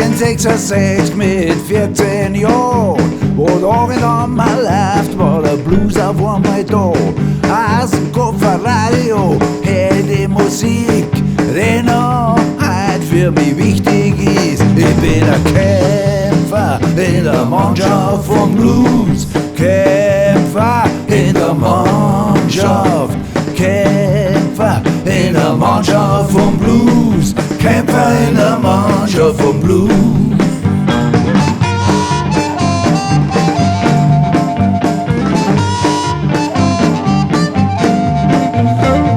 1966 mit 14 Jahren, wo David einmal läuft, war der Blues auf einmal da. Aus dem Kofferradio hör die Musik, die noch heute für mich wichtig ist. Ich bin ein Kämpfer in der Mannschaft vom Blues, Kämpfer in der Mannschaft, Kämpfer in der Mannschaft vom Blues, Kämpfer in der Mannschaft vom Blues.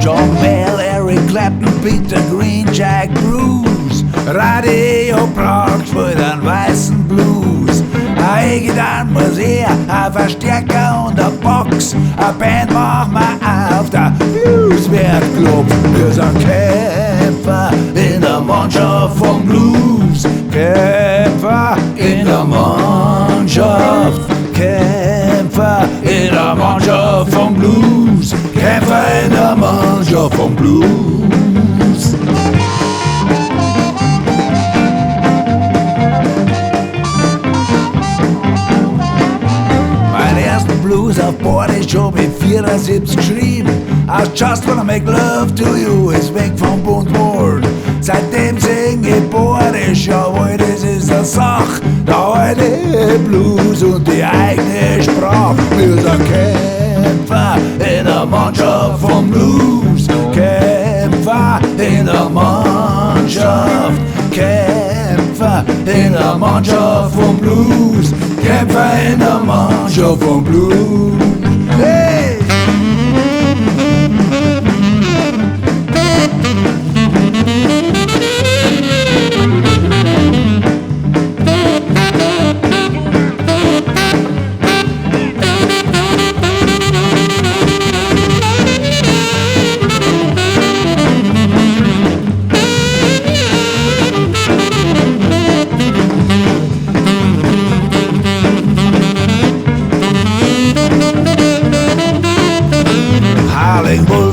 John Bell, Eric Clapton, Peter Green, Jack Bruce, Radio Prague spielt einen weißen Blues. Eine Gitarre muss her, ein Verstärker und eine Box, eine Band machen wir auf der Blueswerkclub. Wir sind Kämpfer in der Mannschaft vom Blues, Kämpfer in der Mannschaft, Kämpfer in der Mannschaft vom Blues, Kämpfer in der Mannschaft vom Blues. Blues auf Bord ist schon mit 74 geschrieben. Aus Just Wanna Make Love to You ist weg vom Bund worden. Seitdem sing ich bordisch, jawohl, das ist eine Sache. Der alte Blues und die eigene Sprache. Wir sind Kämpfer in der Mannschaft vom Blues, Kämpfer in der Mannschaft, Kämpfer in der Mannschaft vom Blues, Kämpfer in der Mannschaft vom Blues. Hey!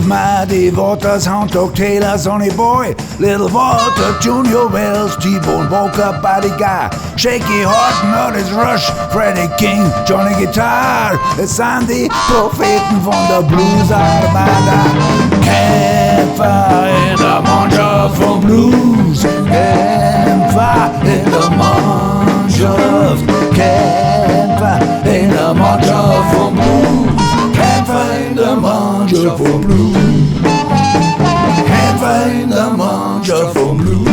Muddy Waters, Hound Dog Taylor, Sonny Boy, Little Walter, Junior Wells, T-Bone Walker, Buddy Guy, Shaky Horton, Otis Rush, Freddie King, Johnny Guitar, es sind die Propheten von der Blues-Armada. Kämpfer in der Mannschaft vom Blues, Kämpfer in der Mannschaft, Kämpfer in der Mannschaft vom Blues, Kämpfer in der Mannschaft vom Blues, Kämpfer in der Mannschaft vom Blues,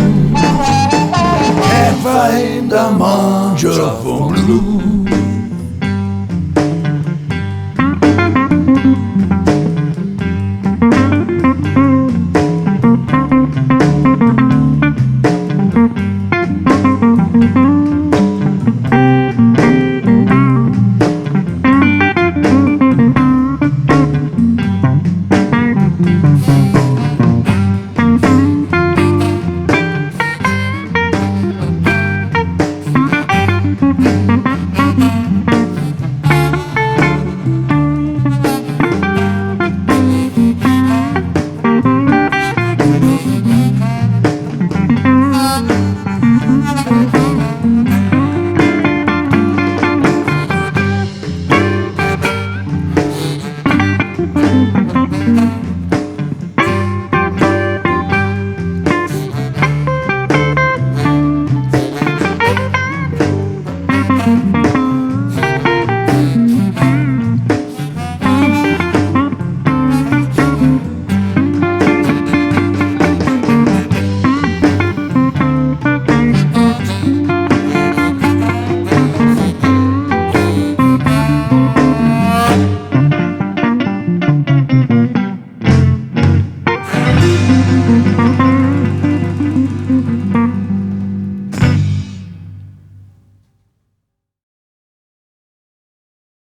Kämpfer in der Mannschaft vom Blues.